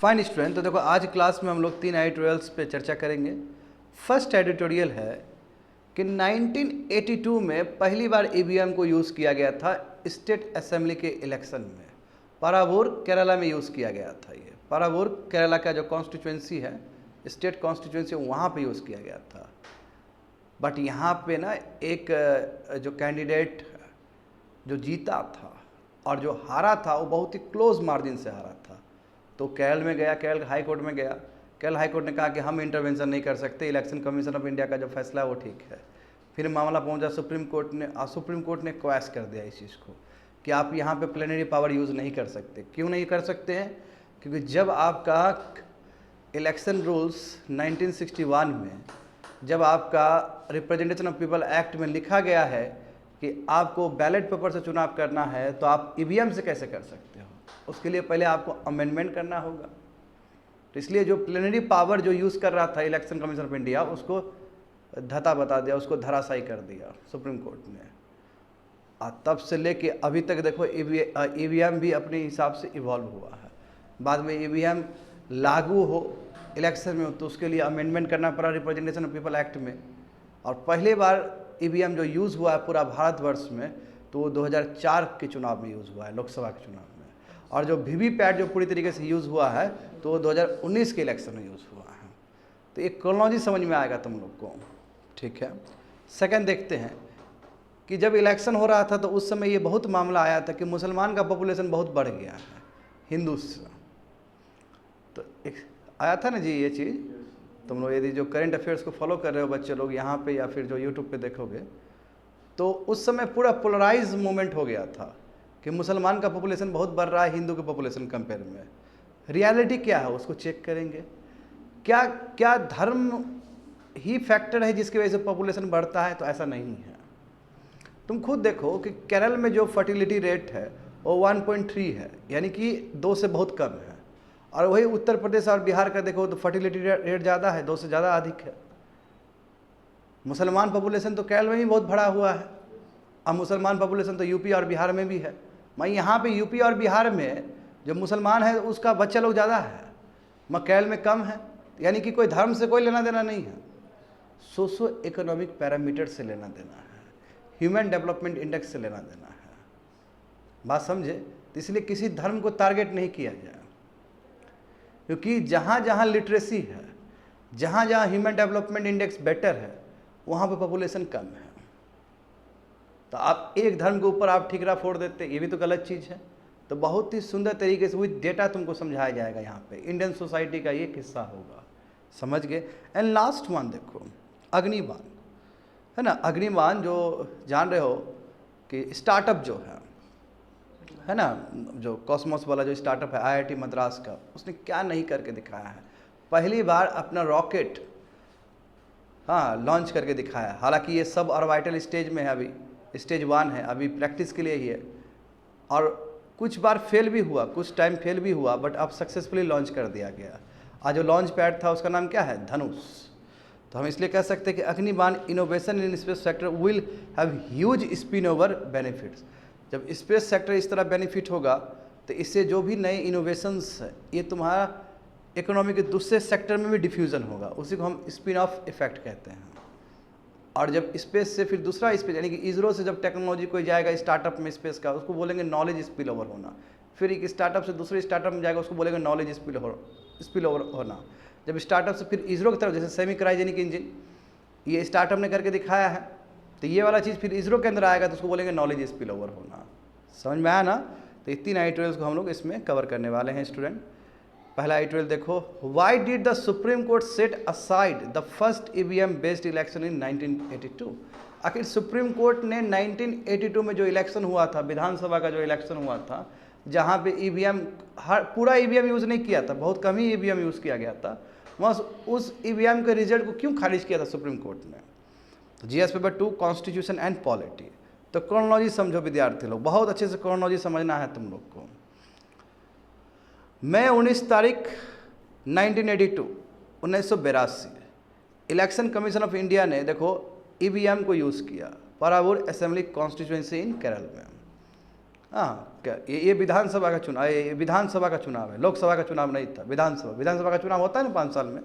Fine student, तो देखो आज क्लास में हम लोग 3 एडिटोरियल्स पे चर्चा करेंगे। फर्स्ट एडिटोरियल है कि 1982 में पहली बार ईवीएम को यूज़ किया गया था स्टेट असेंबली के इलेक्शन में। पारावूर केरला में यूज़ किया गया था। ये पारावूर केरला का जो कॉन्स्टिट्यूंसी है, स्टेट कॉन्स्टिट्यूंसी, वहाँ पे यूज़ किया गया था। बट यहाँ पे ना एक जो कैंडिडेट जो जीता था और जो हारा था वो बहुत ही क्लोज मार्जिन से हारा था। तो केरल में गया, केरल हाई कोर्ट में गया। केरल हाई कोर्ट ने कहा कि हम इंटरवेंशन नहीं कर सकते, इलेक्शन कमीशन ऑफ इंडिया का जो फैसला है वो ठीक है। फिर मामला पहुंचा सुप्रीम कोर्ट ने, और सुप्रीम कोर्ट ने क्वैश कर दिया इस चीज़ को कि आप यहाँ पे प्लेनरी पावर यूज़ नहीं कर सकते। क्यों नहीं कर सकते हैं? क्योंकि जब आपका इलेक्शन रूल्स 1961 में, जब आपका रिप्रेजेंटेशन ऑफ पीपल एक्ट में लिखा गया है कि आपको बैलेट पेपर से चुनाव करना है, तो आप ईवीएम से कैसे कर सकते हो? उसके लिए पहले आपको अमेंडमेंट करना होगा। तो इसलिए जो प्लेनरी पावर जो यूज़ कर रहा था इलेक्शन कमीशन ऑफ इंडिया, उसको धता बता दिया, उसको धराशायी कर दिया सुप्रीम कोर्ट ने। और तब से लेके अभी तक देखो ईवीएम भी अपने हिसाब से इवॉल्व हुआ है। बाद में ईवीएम लागू हो इलेक्शन में तो उसके लिए अमेंडमेंट करना पड़ा रिप्रेजेंटेशन ऑफ पीपल एक्ट में। और पहले बार ईवीएम जो यूज़ हुआ है पूरा भारतवर्ष में, तो वो 2004 के चुनाव में यूज़ हुआ है, लोकसभा के चुनाव में। और जो वीवीपैट जो पूरी तरीके से यूज़ हुआ है, तो वो 2019 के इलेक्शन में यूज़ हुआ है। तो एक क्रोनोलॉजी समझ में आएगा तुम लोग को, ठीक है। सेकंड देखते हैं कि जब इलेक्शन हो रहा था तो उस समय ये बहुत मामला आया था कि मुसलमान का पॉपुलेशन बहुत बढ़ गया है हिंदू से। तो एक आया था ना जी ये चीज़। तुम लोग यदि जो करंट अफेयर्स को फॉलो कर रहे हो बच्चे लोग यहाँ पे या फिर जो यूट्यूब पे देखोगे, तो उस समय पूरा पोलराइज मूवमेंट हो गया था कि मुसलमान का पॉपुलेशन बहुत बढ़ रहा है हिंदू के पॉपुलेशन कंपेयर में। रियलिटी क्या है उसको चेक करेंगे। क्या क्या धर्म ही फैक्टर है जिसकी वजह से पॉपुलेशन बढ़ता है? तो ऐसा नहीं है। तुम खुद देखो कि केरल में जो फर्टिलिटी रेट है वो 1.3 है, यानी कि 2 से बहुत कम है। और वही उत्तर प्रदेश और बिहार का देखो तो फर्टिलिटी रेट ज़्यादा है, 2 से ज़्यादा अधिक है। मुसलमान पॉपुलेशन तो केरल में भी बहुत बढ़ा हुआ है, अब मुसलमान पॉपुलेशन तो यूपी और बिहार में भी है। मैं यहाँ पे यूपी और बिहार में जो मुसलमान है उसका बच्चा लोग ज़्यादा है, मैं केरल में कम है। यानी कि कोई धर्म से कोई लेना देना नहीं है, सोशो इकोनॉमिक पैरामीटर से लेना देना है, ह्यूमन डेवलपमेंट इंडेक्स से लेना देना है। बात समझे? तो इसलिए किसी धर्म को टारगेट नहीं किया जाए, क्योंकि जहाँ जहाँ लिटरेसी है, जहाँ जहाँ ह्यूमन डेवलपमेंट इंडेक्स बेटर है, वहाँ पे पॉपुलेशन कम है। तो आप एक धर्म के ऊपर आप ठिकरा फोड़ देते, ये भी तो गलत चीज़ है। तो बहुत ही सुंदर तरीके से विद डेटा तुमको समझाया जाएगा यहाँ पे। इंडियन सोसाइटी का ये किस्सा होगा, समझ गए। एंड लास्ट वन देखो, अग्निबाण है ना। अग्निबाण जो जान रहे हो कि स्टार्टअप जो है ना, जो कॉस्मोस वाला जो स्टार्टअप है आईआईटी मद्रास का, उसने क्या नहीं करके दिखाया है। पहली बार अपना रॉकेट लॉन्च करके दिखाया। हालांकि ये सब ऑर्बिटल स्टेज में है, अभी स्टेज 1 है, अभी प्रैक्टिस के लिए ही है। और कुछ बार फेल भी हुआ, कुछ टाइम फेल भी हुआ, बट अब सक्सेसफुली लॉन्च कर दिया गया। आज जो लॉन्च पैड था उसका नाम क्या है? धनुष। तो हम इसलिए कह सकते हैं कि Agnibaan innovation in space sector will have huge spin over benefits. जब स्पेस सेक्टर इस तरह बेनिफिट होगा तो इससे जो भी नए इनोवेशंस है ये तुम्हारा इकोनॉमी के दूसरे सेक्टर में भी डिफ्यूज़न होगा। उसी को हम स्पिन ऑफ इफेक्ट कहते हैं। और जब स्पेस से फिर दूसरा स्पेस, यानी कि इसरो से जब टेक्नोलॉजी कोई जाएगा स्टार्टअप में स्पेस का, उसको बोलेंगे नॉलेज स्पिल ओवर होना। फिर एक स्टार्टअप से दूसरे स्टार्टअप में जाएगा, उसको बोलेंगे नॉलेज स्पिल ओवर होना। जब स्टार्टअप से फिर इसरो की तरफ, जैसे सेमी क्रायोजेनिक इंजन ये स्टार्टअप ने करके दिखाया है, तो ये वाला चीज़ फिर इसरो के अंदर आएगा तो उसको बोलेंगे नॉलेज स्पिल ओवर होना। समझ में आया ना? तो ये 3 एडिटोरियल्स को हम लोग इसमें कवर करने वाले हैं स्टूडेंट। पहला एडिटोरियल देखो, why did the supreme court set aside the first EVM based election in 1982? आखिर सुप्रीम कोर्ट ने 1982 में जो इलेक्शन हुआ था, विधानसभा का जो इलेक्शन हुआ था, जहाँ पे ईवीएम पूरा ईवीएम यूज़ नहीं किया था, बहुत कम ही ईवीएम यूज़ किया गया था, वहाँ उस ईवीएम के रिजल्ट को क्यों खारिज किया था सुप्रीम कोर्ट ने? तो GS paper 2 constitution and polity. तो क्रोनोलॉजी समझो विद्यार्थी लोग, बहुत अच्छे से क्रोनोलॉजी समझना है तुम लोग को। मई 19 तारीख 1982 इलेक्शन कमीशन ऑफ इंडिया ने देखो ईवीएम को यूज़ किया पारावूर असेंबली कॉन्स्टिट्यूंसी इन केरल में। हाँ, क्या ये विधानसभा का चुनाव, ये विधानसभा का चुनाव है, लोकसभा का चुनाव नहीं था। विधानसभा का चुनाव होता है ना 5 साल में,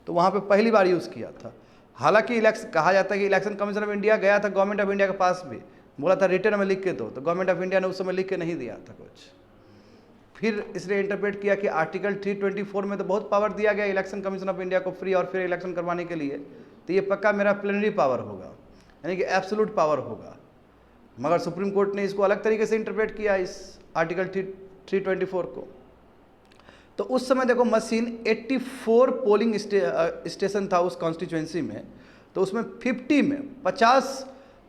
तो वहाँ पे पहली बार यूज़ किया था। हालांकि इलेक्शन कहा जाता है कि इलेक्शन कमीशन ऑफ इंडिया गया था गवर्नमेंट ऑफ इंडिया के पास भी, बोला था रिटर्न में लिख के दो, तो गवर्नमेंट ऑफ इंडिया ने उस समय लिख के नहीं दिया था कुछ। फिर इसलिए इंटरप्रेट किया कि आर्टिकल 324 में तो बहुत पावर दिया गया इलेक्शन कमीशन ऑफ इंडिया को फ्री और फेयर इलेक्शन करवाने के लिए, तो ये पक्का मेरा प्लेनरी पावर होगा, यानी कि एब्सोल्यूट पावर होगा। मगर सुप्रीम कोर्ट ने इसको अलग तरीके से इंटरप्रेट किया इस आर्टिकल 324 को। तो उस समय देखो मशीन 84 पोलिंग स्टेशन था उस कॉन्स्टिट्यूएंसी में, तो उसमें 50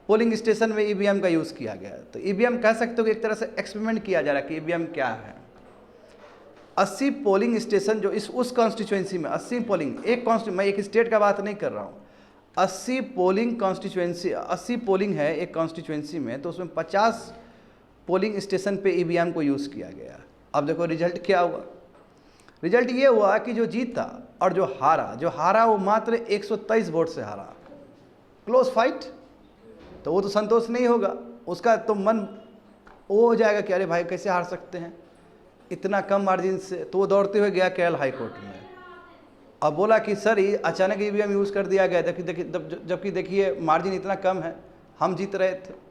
पोलिंग स्टेशन में ईवीएम का यूज़ किया गया। तो ईवीएम कह सकते हो कि एक तरह से एक्सपेरिमेंट किया जा रहा है कि ईवीएम क्या है। 80 पोलिंग स्टेशन जो उस कॉन्स्टिट्यूएंसी में 80 पोलिंग, मैं एक स्टेट का बात नहीं कर रहा हूँ, 80 पोलिंग है एक कॉन्स्टिट्यूएंसी में, तो उसमें 50 पोलिंग स्टेशन पे ईवीएम को यूज़ किया गया। अब देखो रिजल्ट क्या हुआ। रिजल्ट ये हुआ कि जो जीता और जो हारा वो मात्र 123 वोट से हारा। क्लोज फाइट, तो वो तो संतोष नहीं होगा, उसका तो मन वो हो जाएगा कि अरे भाई कैसे हार सकते हैं इतना कम मार्जिन से। तो वो दौड़ते हुए गया केरल हाई कोर्ट में और बोला कि सर ये अचानक ईवीएम यूज़ कर दिया गया, जबकि देखिए मार्जिन इतना कम है, हम जीत रहे थे।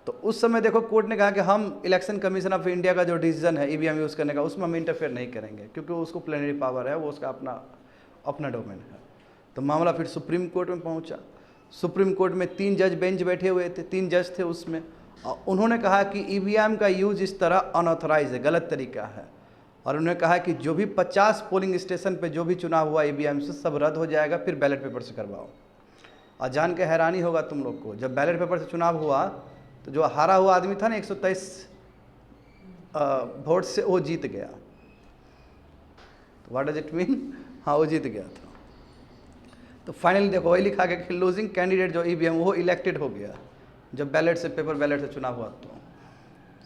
तो उस समय देखो कोर्ट ने कहा कि हम इलेक्शन कमीशन ऑफ इंडिया का जो डिसीजन है ईवीएम यूज़ करने का, उसमें हम इंटरफेयर नहीं करेंगे, क्योंकि उसको प्लेनरी पावर है, वो उसका अपना डोमेन है। तो मामला फिर सुप्रीम कोर्ट में पहुंचा। सुप्रीम कोर्ट में 3 जज बेंच बैठे हुए थे, 3 जज थे उसमें, और उन्होंने कहा कि ईवीएम का यूज़ इस तरह अनऑथराइज है, गलत तरीका है। और उन्होंने कहा कि जो भी 50 पोलिंग स्टेशन पे जो भी चुनाव हुआ ईवीएम से सब रद्द हो जाएगा, फिर बैलेट पेपर से करवाओ। और जान के हैरानी होगा तुम लोग को, जब बैलेट पेपर से चुनाव हुआ तो जो हारा हुआ आदमी था ना 123 वोट से, वो जीत गया। तो व्हाट डज इट मीन, हाँ वो जीत गया था। तो फाइनली देखो वही लिखा गया कि लूजिंग कैंडिडेट जो ईवीएम वो इलेक्टेड हो गया जब पेपर बैलेट से चुनाव हुआ। तो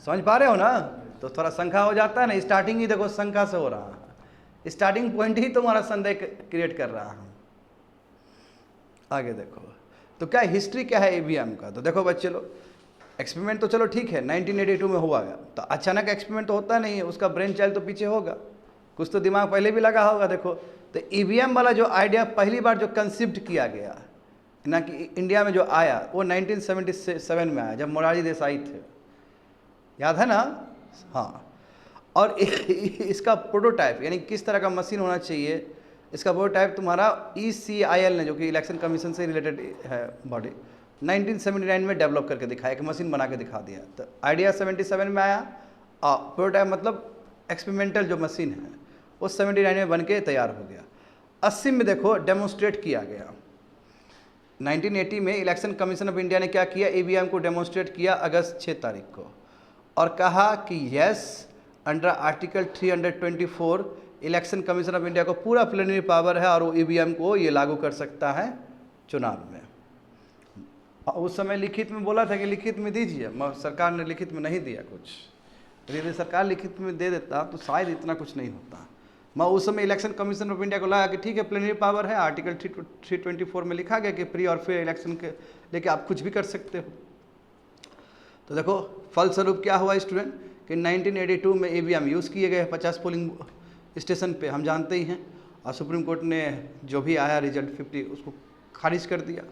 समझ पा रहे हो ना, तो थोड़ा शंका हो जाता है ना। स्टार्टिंग ही देखो शंका से हो रहा है, स्टार्टिंग पॉइंट ही तुम्हारा संदेह क्रिएट कर रहा है। आगे देखो तो क्या हिस्ट्री क्या है ईवीएम का। तो देखो बच्चे लोग, एक्सपेरिमेंट तो चलो ठीक है 1982 में हुआ गया, तो अचानक एक्सपेरिमेंट तो होता नहीं है, उसका ब्रेन चाइल्ड तो पीछे होगा, कुछ तो दिमाग पहले भी लगा होगा। देखो तो ईवीएम वाला जो आइडिया पहली बार जो कंसिप्ट किया गया ना कि इंडिया में जो आया, वो 1977 में आया, जब मोरारजी देसाई थे, याद है ना। हाँ, और इसका प्रोटोटाइप यानी किस तरह का मशीन होना चाहिए, इसका प्रोटोटाइप तुम्हारा ECIL ने, जो कि इलेक्शन कमीशन से रिलेटेड है बॉडी, 1979 में डेवलप करके दिखाया, एक मशीन बना के दिखा दिया। तो आइडिया 77 में आया, और प्रोटोटाइप मतलब एक्सपेरिमेंटल जो मशीन है वो 79 में बन के तैयार हो गया। 80 में देखो डेमोन्स्ट्रेट किया गया। 1980 में इलेक्शन कमीशन ऑफ इंडिया ने क्या किया, ईवीएम को डेमोन्स्ट्रेट किया अगस्त 6 तारीख को, और कहा कि yes under article 324 election commission of India को पूरा प्लेनरी पावर है और वो ईवीएम को ये लागू कर सकता है चुनाव में। उस समय लिखित में बोला था कि लिखित में दीजिए, सरकार ने लिखित में नहीं दिया कुछ। यदि सरकार लिखित में दे देता तो शायद इतना कुछ नहीं होता। मैं उस समय इलेक्शन कमीशन ऑफ इंडिया को लगा कि ठीक है प्लेनरी पावर है, आर्टिकल 324 में लिखा गया कि फ्री और फेयर इलेक्शन के लेके आप कुछ भी कर सकते हो। तो देखो फलस्वरूप क्या हुआ स्टूडेंट कि 1982 में ईवीएम यूज़ किए गए 50 पोलिंग स्टेशन पे, हम जानते ही हैं, और सुप्रीम कोर्ट ने जो भी आया रिजल्ट 50 उसको खारिज कर दिया।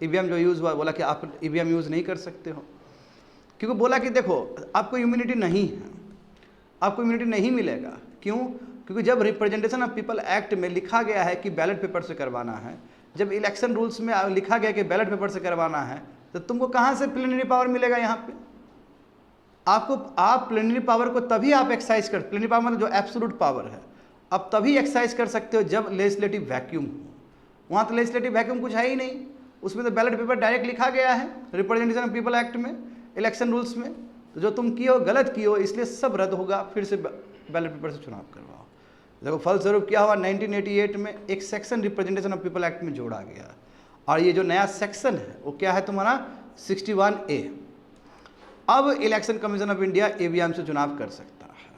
ईवीएम जो यूज़ हुआ, बोला कि आप ईवीएम यूज़ नहीं कर सकते हो, क्योंकि बोला कि देखो आपको इम्यूनिटी नहीं है, आपको इम्यूनिटी नहीं मिलेगा। क्यों? क्योंकि जब रिप्रेजेंटेशन ऑफ पीपल एक्ट में लिखा गया है कि बैलेट पेपर से करवाना है, जब इलेक्शन रूल्स में लिखा गया कि बैलेट पेपर से करवाना है, तो तुमको कहाँ से प्लेनरी पावर मिलेगा यहाँ पे? आप प्लेनरी पावर को तभी आप एक्सरसाइज कर, प्लेनरी पावर मतलब जो एब्सोल्यूट पावर है, आप तभी एक्सरसाइज कर सकते हो जब लेजिस्लेटिव वैक्यूम हो। वहाँ तो लेजिस्लेटिव वैक्यूम कुछ है ही नहीं, उसमें तो बैलेट पेपर डायरेक्ट लिखा गया है रिप्रेजेंटेशन ऑफ पीपल एक्ट में, इलेक्शन रूल्स में। तो जो तुम किए हो गलत किए हो, इसलिए सब रद्द होगा, फिर से बैलेट पेपर से चुनाव करवाओ। देखो फलस्वरूप क्या हुआ, 1988 में एक section representation of people act में जोड़ा गया, और ये जो नया सेक्शन है वो क्या है तुम्हारा 61A। अब election commission of India EVM से चुनाव कर सकता है,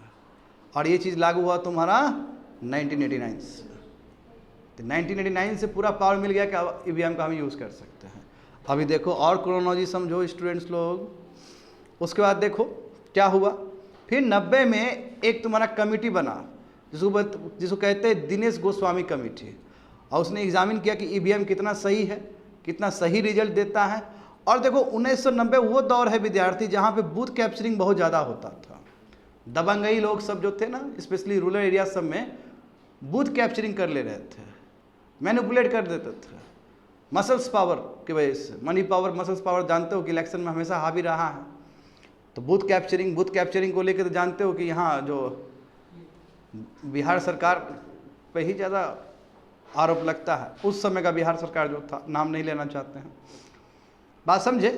और ये चीज़ लागू हुआ तुम्हारा 1989 से। तो 1989 से पूरा पावर मिल गया कि अब ईवीएम का हम यूज़ कर सकते हैं। अभी देखो और क्रोनोलॉजी समझो स्टूडेंट्स लोग। उसके बाद देखो क्या हुआ, फिर 90 में एक तुम्हारा कमेटी बना जिसको कहते हैं दिनेश गोस्वामी कमेटी, और उसने एग्जामिन किया कि ईवीएम कितना सही है, कितना सही रिजल्ट देता है। और देखो 1990 वो दौर है विद्यार्थी जहाँ पे बूथ कैप्चरिंग बहुत ज़्यादा होता था। दबंगई लोग सब जो थे ना, स्पेशली रूरल एरिया सब में बूथ कैप्चरिंग कर ले रहे थे, मैनिपुलेट कर देते थे मसल्स पावर की वजह से। मनी पावर, मसल्स पावर जानते हो कि इलेक्शन में हमेशा हावी रहा है। तो बूथ कैप्चरिंग को लेकर तो जानते हो कि यहाँ जो बिहार सरकार पे ही ज़्यादा आरोप लगता है। उस समय का बिहार सरकार जो था, नाम नहीं लेना चाहते हैं, बात समझे।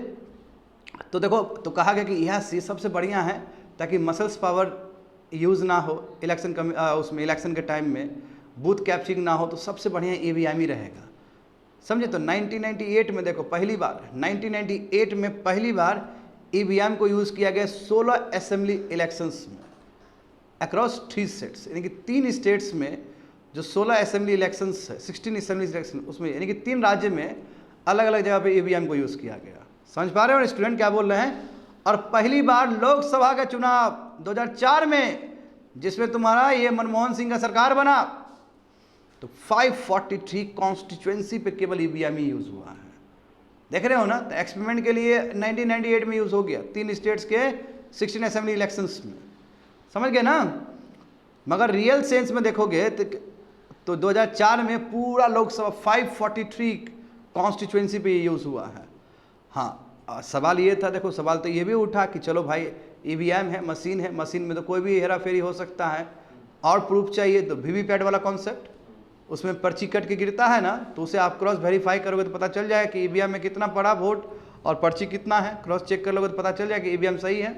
तो देखो, तो कहा गया कि यह सबसे बढ़िया है ताकि मसल्स पावर यूज़ ना हो उसमें इलेक्शन के टाइम में, बूथ कैप्चरिंग ना हो, तो सबसे बढ़िया ईवीएम ही रहेगा, समझे। तो 1998 में देखो, 1998 में पहली बार ईवीएम को यूज़ किया गया 16 असेंबली इलेक्शंस में अक्रॉस 3 स्टेट्स, यानी कि 3 स्टेट्स में जो 16 असेंबली इलेक्शंस है, 16 असेंबली इलेक्शन, उसमें यानी कि 3 राज्य में अलग अलग जगह पे ईवीएम को यूज़ किया गया। समझ पा रहे हो स्टूडेंट क्या बोल रहे हैं। और पहली बार लोकसभा का चुनाव 2004 में, जिसमें तुम्हारा ये मनमोहन सिंह का सरकार बना, तो 543 कॉन्स्टिट्यूएंसी पे केवल ईवीएम ही यूज़ हुआ है। देख रहे हो ना, तो एक्सपेरिमेंट के लिए 1998 में यूज़ हो गया 3 स्टेट्स के 16 असेंबली इलेक्शंस में, समझ गए ना। मगर रियल सेंस में देखोगे तो 2004 में पूरा लोकसभा 543 कॉन्स्टिट्यूएंसी पे यूज़ हुआ है। हाँ, सवाल ये था, देखो सवाल तो ये भी उठा कि चलो भाई ईवीएम है, मशीन में तो कोई भी हेरा फेरी हो सकता है, और प्रूफ चाहिए तो वीवीपैट वाला कॉन्सेप्ट, उसमें पर्ची कट के गिरता है ना, तो उसे आप क्रॉस वेरीफाई करोगे तो पता चल जाएगा कि ईवीएम में कितना पड़ा वोट और पर्ची कितना है, क्रॉस चेक कर लोगे तो पता चल जाएगा कि ईवीएम सही है।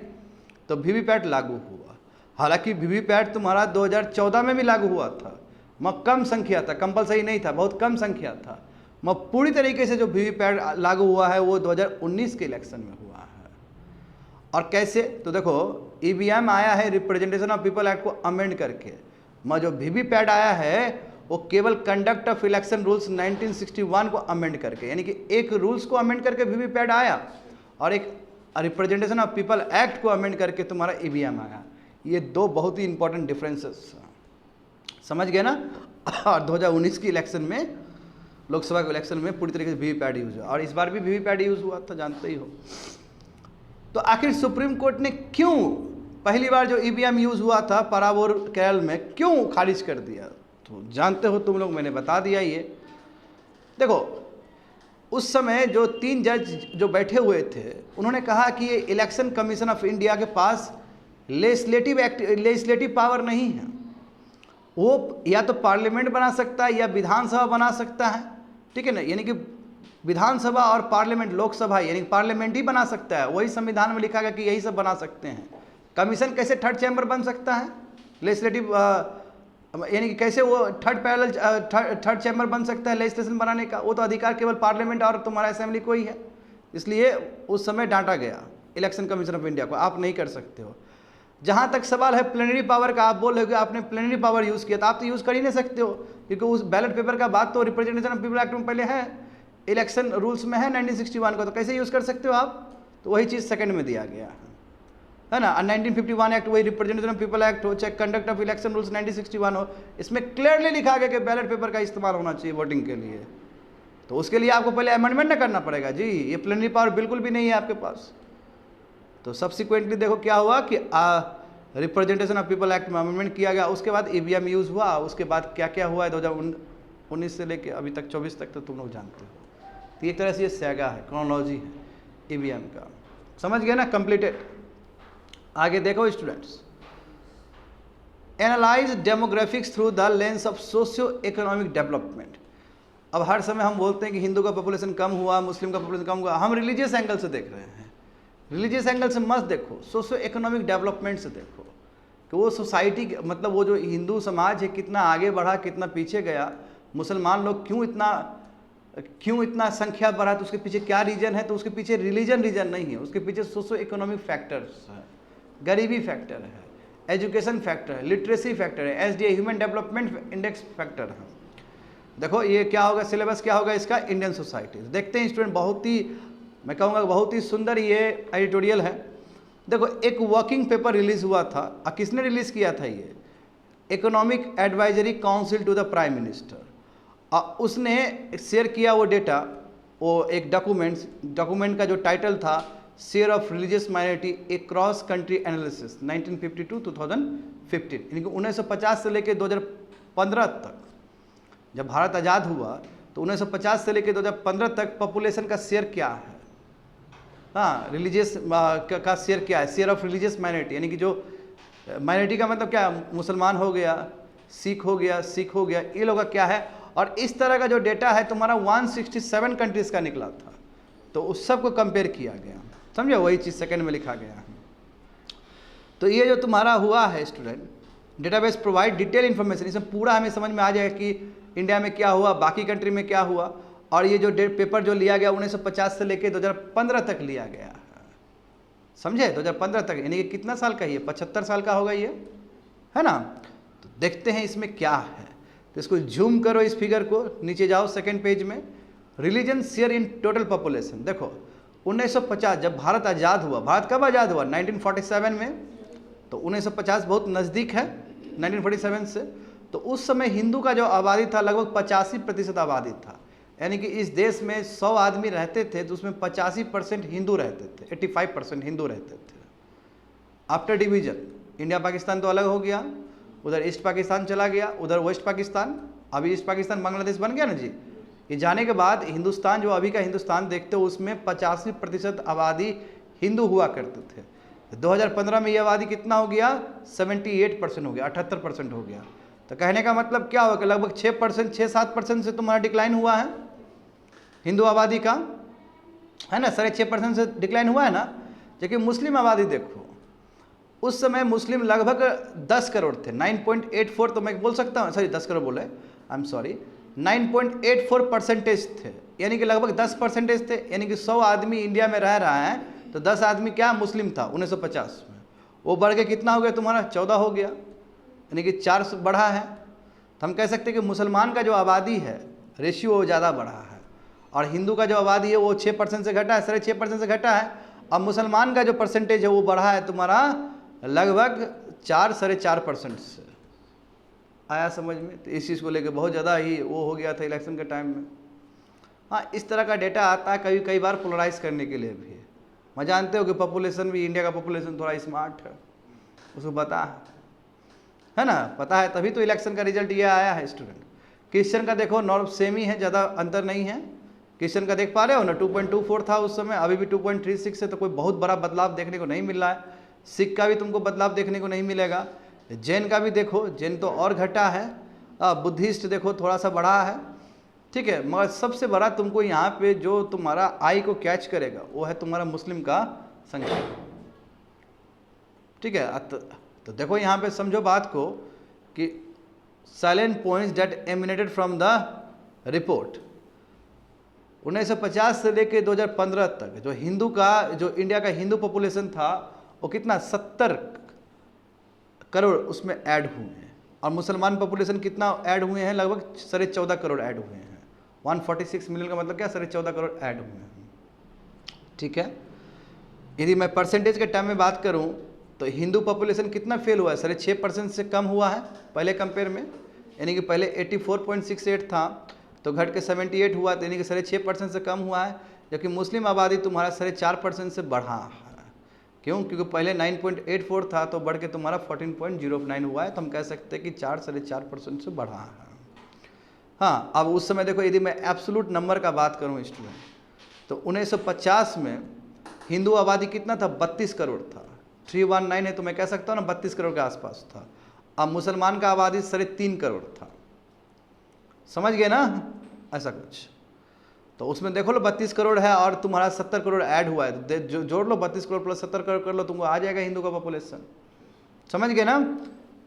तो वीवीपैट लागू हुआ। हालांकि वीवीपैट तुम्हारा 2014 में भी लागू हुआ था, मगर कम संख्या था, कंपलसरी नहीं था, बहुत कम संख्या था। मगर पूरी तरीके से जो वीवीपैट लागू हुआ है वो 2019 के इलेक्शन में हुआ है। और कैसे, तो देखो ईवीएम आया है रिप्रेजेंटेशन ऑफ पीपल एक्ट को अमेंड करके, मगर जो वीवीपैट आया है वो केवल कंडक्ट ऑफ इलेक्शन रूल्स 1961 को अमेंड करके, यानी कि एक रूल्स को अमेंड करके वीवीपैट आया और एक रिप्रेजेंटेशन ऑफ पीपल एक्ट को अमेंड करके तुम्हारा ईवीएम आया। ये 2 बहुत ही इंपॉर्टेंट डिफरेंसेस, समझ गए ना। और 2019 की इलेक्शन में, लोकसभा के इलेक्शन में पूरी तरीके से वीवीपैट यूज़ हुआ, और इस बार भी वीवीपैट यूज़ हुआ था, जानते ही हो। तो आखिर सुप्रीम कोर्ट ने क्यों पहली बार जो ईवीएम यूज़ हुआ था पारावोर केरल में, क्यों खारिज कर दिया, तो जानते हो तुम लोग, मैंने बता दिया। ये देखो, उस समय जो 3 जज जो बैठे हुए थे, उन्होंने कहा कि ये इलेक्शन कमीशन ऑफ इंडिया के पास लेजिस्लेटिव पावर नहीं है, वो या तो पार्लियामेंट बना सकता है या विधानसभा बना सकता है, ठीक है ना। यानी कि विधानसभा और पार्लियामेंट, लोकसभा यानी पार्लियामेंट ही बना सकता है, वही संविधान में लिखा गया कि यही सब बना सकते हैं। कमीशन कैसे थर्ड चैम्बर बन सकता है लेजिस्लेटिव, यानी कि कैसे वो थर्ड चैम्बर बन सकता है लेजिस्लेशन बनाने का, वो तो अधिकार केवल पार्लियामेंट और तुम्हारा असेंबली को ही है। इसलिए उस समय डांटा गया इलेक्शन कमीशन ऑफ इंडिया को, आप नहीं कर सकते हो। जहाँ तक सवाल है प्लेनरी पावर का, आप बोल रहे हो कि आपने प्लेनरी पावर यूज़ किया, तो आप तो यूज़ कर ही नहीं सकते हो, क्योंकि उस बैलेट पेपर का बात तो रिप्रेजेंटेशन ऑफ पीपल एक्ट में पहले है, इलेक्शन रूल्स में है 1961 को, तो कैसे यूज़ कर सकते हो आप। तो वही चीज़ सेकंड में दिया गया है ना। 1951 एक्ट वही रिप्रेजेंटेशन ऑफ पीपल एक्ट हो, चाहे कंडक्ट ऑफ इलेक्शन रूल्स 1961 हो, इसमें क्लियरली लिखा गया कि बैलेट पेपर का इस्तेमाल होना चाहिए वोटिंग के लिए। तो उसके लिए आपको पहले अमेंडमेंट ना करना पड़ेगा जी, ये प्लेनरी पावर बिल्कुल भी नहीं है आपके पास। तो सब्सिक्वेंटली देखो क्या हुआ कि रिप्रेजेंटेशन ऑफ पीपल एक्ट में अमेंडमेंट किया गया, उसके बाद ईवीएम यूज़ हुआ, उसके बाद क्या क्या हुआ है 2019 से लेके अभी तक 24 तक, तो तुम लोग जानते हो। तो एक तरह से ये सैगा है, क्रोनोलॉजी है ईवीएम का, समझ गए ना, कंप्लीटेड। आगे देखो students, analyse demographics through the lens of socio economic development. अब हर समय हम बोलते हैं कि हिंदू का पॉपुलेशन कम हुआ, मुस्लिम का पॉपुलेशन कम हुआ, हम रिलीजियस एंगल से देख रहे हैं। रिलीजियस एंगल से मत देखो, सोशियो इकोनॉमिक डेवलपमेंट से देखो कि वो सोसाइटी, मतलब वो जो हिंदू समाज है कितना आगे बढ़ा, कितना पीछे गया, मुसलमान लोग क्यों इतना संख्या बढ़ा, तो उसके पीछे क्या रीजन है। तो उसके पीछे रीजन नहीं है, उसके पीछे सोशियो इकोनॉमिक फैक्टर्स है, गरीबी फैक्टर है, एजुकेशन फैक्टर है, लिटरेसी फैक्टर है, SDI human development index factor है। देखो ये क्या होगा, सिलेबस क्या होगा इसका, इंडियन सोसाइटी। देखते हैं स्टूडेंट, बहुत ही, मैं कहूँगा बहुत ही सुंदर ये एडिटोरियल है, देखो एक वर्किंग पेपर रिलीज हुआ था, किसने रिलीज किया था ये? Economic advisory council to the prime minister. उसने शेयर किया वो डेटा, वो एक डॉक्यूमेंट का जो टाइटल था share of religious minority A cross country analysis 1952-2015, यानी कि 1950 से लेकर 2015 तक, जब भारत आज़ाद हुआ तो 1950 से लेकर 2015 तक पॉपुलेशन का शेयर क्या है, हाँ रिलीजियस का शेयर क्या है, शेयर ऑफ रिलीजियस माइनॉरिटी, यानी कि जो माइनॉरिटी का मतलब क्या, मुसलमान हो गया, सिख हो गया, ये लोग का क्या है। और इस तरह का जो डेटा है तुम्हारा 167 कंट्रीज़ का निकला था, तो उस सब को कंपेयर किया गया, समझो, वही चीज़ सेकंड में लिखा गया है। तो ये जो तुम्हारा हुआ है student, database provide detail information, इसमें पूरा हमें समझ में आ जाएगा कि इंडिया में क्या हुआ, बाकी कंट्री में क्या हुआ। और ये जो पेपर जो लिया गया 1950 से लेकर 2015 तक लिया गया है, समझे, 2015 तक, यानी कि कितना साल का ये, 75 साल का होगा ये, है ना। तो देखते हैं इसमें क्या है, तो इसको जूम करो, इस फिगर को, नीचे जाओ सेकेंड पेज में, religion share in total population. देखो 1950 जब भारत आज़ाद हुआ, भारत कब आज़ाद हुआ, 1947 में, तो 1950 बहुत नज़दीक है 1947 से। तो उस समय हिंदू का जो आबादी था लगभग 85% आबादी था, यानी कि इस देश में 100 आदमी रहते थे तो उसमें 85% हिंदू रहते थे, 85% हिंदू रहते थे। आफ्टर डिवीजन इंडिया पाकिस्तान तो अलग हो गया, उधर ईस्ट पाकिस्तान चला गया, उधर वेस्ट पाकिस्तान, अभी ईस्ट पाकिस्तान बांग्लादेश बन गया ना जी। ये जाने के बाद हिंदुस्तान, जो अभी का हिंदुस्तान देखते हो, उसमें 85% आबादी हिंदू हुआ करते थे। 2015 में ये आबादी कितना हो गया, 78% हो गया, 78% हो गया। तो कहने का मतलब क्या हुआ कि लगभग 6%, 6-7% से तुम्हारा डिक्लाइन हुआ है हिंदू आबादी का, है ना, 6.5% से डिक्लाइन हुआ है ना। जबकि मुस्लिम आबादी देखो, उस समय मुस्लिम लगभग 10 करोड़ थे, 9.84, तो मैं बोल सकता हूँ, सॉरी 10 करोड़ बोले, आई एम सॉरी, 9.84% थे, यानी कि लगभग 10% थे, यानी कि 100 आदमी इंडिया में रह रहा है तो 10 आदमी क्या मुस्लिम था 1950 में। वो बढ़ के कितना हो गया तुम्हारा, 14 हो गया, यानी कि 4 से बढ़ा है। तो हम कह सकते हैं कि मुसलमान का जो आबादी है रेशियो वो ज़्यादा बढ़ा है, और हिंदू का जो आबादी है वो 6% से घटा है, 6.5% से घटा है। अब मुसलमान का जो परसेंटेज है वो बढ़ा है तुम्हारा लगभग 4-4.5% से। आया समझ में? तो इस चीज़ को लेकर बहुत ज़्यादा ही वो हो गया था इलेक्शन के टाइम में। हाँ, इस तरह का डेटा आता है कई बार पोलराइज करने के लिए भी। मैं जानते हो कि पॉपुलेशन भी, इंडिया का पॉपुलेशन थोड़ा स्मार्ट है, उसको पता है ना, पता है, तभी तो इलेक्शन का रिजल्ट ये आया है स्टूडेंट। क्रिश्चियन का देखो नॉर्म सेम ही है, ज़्यादा अंतर नहीं है। क्रिश्चियन का देख पा रहे हो ना, 2.24 था उस समय, अभी भी 2.36 है, तो कोई बहुत बड़ा बदलाव देखने को नहीं मिल रहा है। सिख का भी तुमको बदलाव देखने को नहीं मिलेगा। जैन का भी देखो, जैन तो और घटा है। बुद्धिस्ट देखो थोड़ा सा बढ़ा है, ठीक है, मगर सबसे बड़ा तुमको यहाँ पे जो तुम्हारा आई को कैच करेगा वो है तुम्हारा मुस्लिम का संख्या, ठीक है। तो देखो यहाँ पे समझो बात को कि silent points that emanated from the report, 1950 से लेकर 2015 तक जो हिंदू का, जो इंडिया का हिंदू पॉपुलेशन था वो कितना, 70 करोड़ उसमें ऐड हुए हैं, और मुसलमान पॉपुलेशन कितना ऐड हुए हैं, लगभग 14.5 करोड़ ऐड हुए हैं। 146 मिलियन का मतलब क्या, 14.5 करोड़ ऐड हुए हैं, ठीक है। यदि मैं परसेंटेज के टर्म में बात करूं तो हिंदू पॉपुलेशन कितना फेल हुआ है, 6.5% से कम हुआ है पहले कंपेयर में, यानी कि पहले 84.68 था तो घट के 78 हुआ, तो यानी कि 6.5% से कम हुआ है। जबकि मुस्लिम आबादी तुम्हारा 4.5% से बढ़ा है। क्यों? क्योंकि पहले 9.84 था तो बढ़ के तुम्हारा 14.09 हुआ है, तो हम कह सकते हैं कि 4-4.5% से बढ़ा है। हाँ, अब उस समय देखो, यदि मैं एब्सोल्यूट नंबर का बात करूँ स्टूडेंट, तो 1950 में हिंदू आबादी कितना था, 32 करोड़ था, 319 है, तो मैं कह सकता हूँ ना 32 करोड़ के आसपास था। अब मुसलमान का आबादी 3.5 करोड़ था, समझ गए ना, ऐसा कुछ। तो उसमें देखो लो 32 करोड़ है और तुम्हारा 70 करोड़ ऐड हुआ है, तो जोड़ लो 32 करोड़ प्लस 70 करोड़ कर लो, तुमको आ जाएगा हिंदू का पॉपुलेशन, समझ गए ना।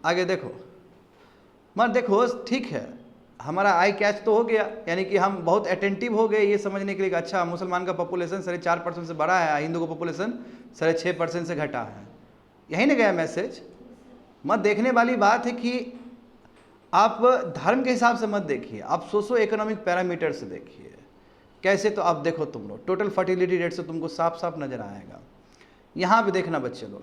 आगे देखो, मगर देखो ठीक है, हमारा आई कैच तो हो गया, यानी कि हम बहुत अटेंटिव हो गए ये समझने के लिए, अच्छा मुसलमान का पॉपुलेशन 4.5% से बढ़ा है, हिंदू का पॉपुलेशन 6.5% से घटा है, यही ना गया मैसेज। मत देखने वाली बात है कि आप धर्म के हिसाब से मत देखिए, आप सोशो इकोनॉमिक पैरामीटर से देखिए। कैसे? तो आप देखो तुम लोग टोटल फर्टिलिटी रेट से तुमको साफ साफ नजर आएगा यहाँ पे देखना बच्चे लोग,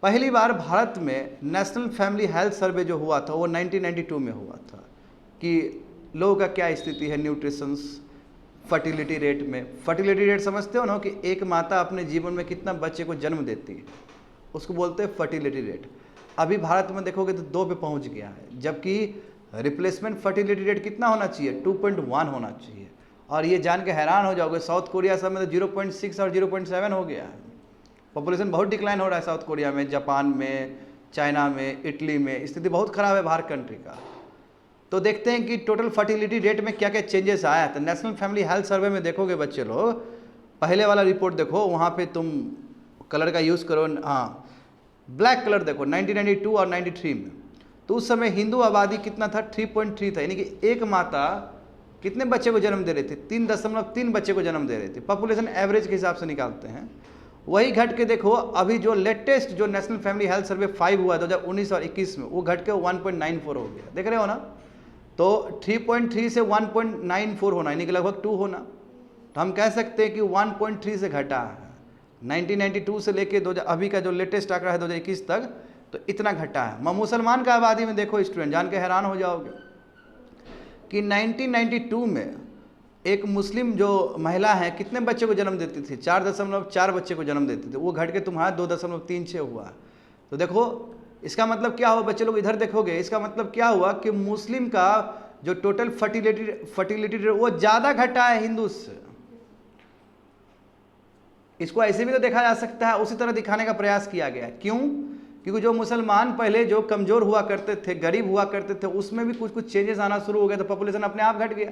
पहली बार भारत में नेशनल फैमिली हेल्थ सर्वे जो हुआ था वो 1992 में हुआ था कि लोगों का क्या स्थिति है न्यूट्रिशंस, फर्टिलिटी रेट में। फर्टिलिटी रेट समझते हो ना, कि एक माता अपने जीवन में कितना बच्चे को जन्म देती है, उसको बोलते हैं फर्टिलिटी रेट। अभी भारत में देखोगे तो 2 पे पहुंच गया है, जबकि रिप्लेसमेंट फर्टिलिटी रेट कितना होना चाहिए, 2.1 होना चाहिए। और ये जान के हैरान हो जाओगे, साउथ कोरिया सब में तो 0.6 और 0.7 हो गया है। पॉपुलेशन बहुत डिक्लाइन हो रहा है साउथ कोरिया में, जापान में, चाइना में, इटली में स्थिति बहुत ख़राब है बाहर कंट्री का। तो देखते हैं कि टोटल फर्टिलिटी रेट में क्या क्या चेंजेस आया है। तो नेशनल फैमिली हेल्थ सर्वे में देखोगे बच्चे लोग, पहले वाला रिपोर्ट देखो, वहाँ पे तुम कलर का यूज़ करो, हाँ ब्लैक कलर देखो, 1992 और 93 में। तो उस समय हिंदू आबादी कितना था, 3.3 था, यानी कि एक माता कितने बच्चे को जन्म दे रही थी, 3.3 बच्चे को जन्म दे रही थी। पॉपुलेशन एवरेज के हिसाब से निकालते हैं। वही घट के देखो, अभी जो लेटेस्ट जो नेशनल फैमिली हेल्थ सर्वे 5 हुआ 2019 और 21 में, वो घट के 1.94 हो गया, देख रहे हो ना। तो 3.3 से 1.94 होना, यानी कि लगभग 2 होना। तो हम कह सकते हैं कि 1.3 से घटा है 1992 से लेके अभी का जो लेटेस्ट आंकड़ा है 2021 तक, तो इतना घटा है। मुसलमान का आबादी में देखो स्टूडेंट, जान के हैरान हो जाओगे कि 1992 में एक मुस्लिम जो महिला है कितने बच्चे को जन्म देती थी, 4.4 बच्चे को जन्म देती थी, वो घट के तुम्हारा 2.36 हुआ। तो देखो इसका मतलब क्या हुआ बच्चे लोग, इधर देखोगे, इसका मतलब क्या हुआ कि मुस्लिम का जो टोटल फर्टिलिटी रेट वो ज़्यादा घटा है हिंदू से। इसको ऐसे भी तो देखा जा सकता है, उसी तरह दिखाने का प्रयास किया गया है। क्यों? क्योंकि जो मुसलमान पहले जो कमज़ोर हुआ करते थे, गरीब हुआ करते थे, उसमें भी कुछ कुछ चेंजेस आना शुरू हो गए, तो पॉपुलेशन अपने आप घट गया।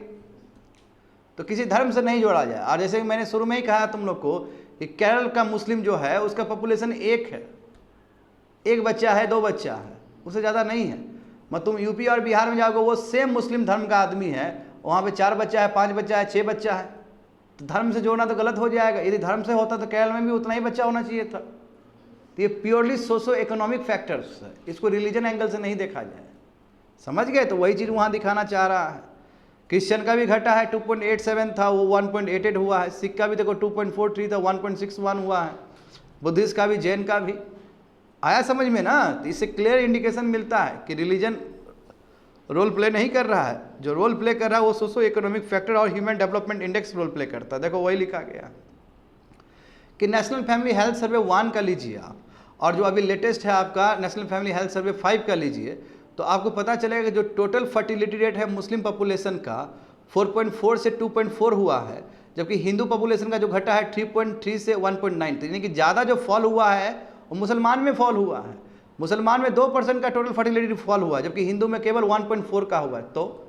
तो किसी धर्म से नहीं जोड़ा जाए। और जैसे मैंने शुरू में ही कहा तुम लोग को कि केरल का मुस्लिम जो है उसका पॉपुलेशन 1 है, 1 बच्चा है, 2 बच्चा है, उससे ज़्यादा नहीं है। मत तुम यूपी और बिहार में जाओगे, वो सेम मुस्लिम धर्म का आदमी है, वहाँ पे 4 बच्चा है, 5 बच्चा है, 6 बच्चा है। तो धर्म से जोड़ना तो गलत हो जाएगा। यदि धर्म से होता तो केरल में भी उतना ही बच्चा होना चाहिए था। तो ये प्योरली सोशो इकोनॉमिक फैक्टर्स है, इसको रिलीजन एंगल से नहीं देखा जाए। समझ गए? तो वही चीज़ वहाँ दिखाना चाह रहा है। क्रिश्चियन का भी घटा है, 2.87 था वो 1.88 हुआ है। सिख का भी देखो 2.43 था 1.61 हुआ है। बुद्धिस्ट का भी, जैन का भी। आया समझ में ना? तो इससे क्लियर इंडिकेशन मिलता है कि रिलीजन रोल प्ले नहीं कर रहा है। जो रोल प्ले कर रहा है वो सोशो इकोनॉमिक फैक्टर और human development index role play करता है। देखो वही लिखा गया कि नेशनल फैमिली हेल्थ सर्वे 1 का लीजिए आप, और जो अभी लेटेस्ट है आपका नेशनल फैमिली हेल्थ सर्वे 5 का लीजिए, तो आपको पता चलेगा कि जो टोटल फर्टिलिटी रेट है मुस्लिम पॉपुलेशन का 4.4 से 2.4 हुआ है, जबकि हिंदू पॉपुलेशन का जो घटा है 3.3 से 1.9। यानी कि ज़्यादा जो फॉल हुआ है वो मुसलमान में फॉल हुआ है। मुसलमान में 2% का टोटल फर्टिलिटी फॉल हुआ है, जबकि हिंदू में केवल 1.4 का हुआ है। तो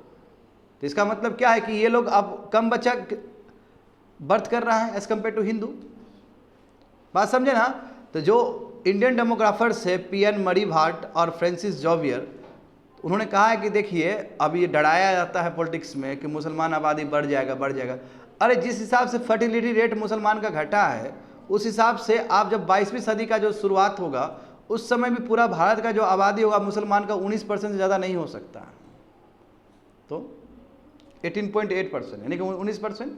इसका मतलब क्या है कि ये लोग अब कम बच्चा बर्थ कर रहा है एज कम्पेयर टू हिंदू। बात समझे ना? तो जो इंडियन डेमोग्राफर्स है पीएन मरीभाट और फ्रांसिस जॉवियर, उन्होंने कहा है कि देखिए अब ये डराया जाता है पॉलिटिक्स में कि मुसलमान आबादी बढ़ जाएगा बढ़ जाएगा। अरे जिस हिसाब से फर्टिलिटी रेट मुसलमान का घटा है, उस हिसाब से आप जब 22वीं सदी का जो शुरुआत होगा उस समय भी पूरा भारत का जो आबादी होगा मुसलमान का 19% से ज़्यादा नहीं हो सकता। तो 18.8% यानी कि 19%।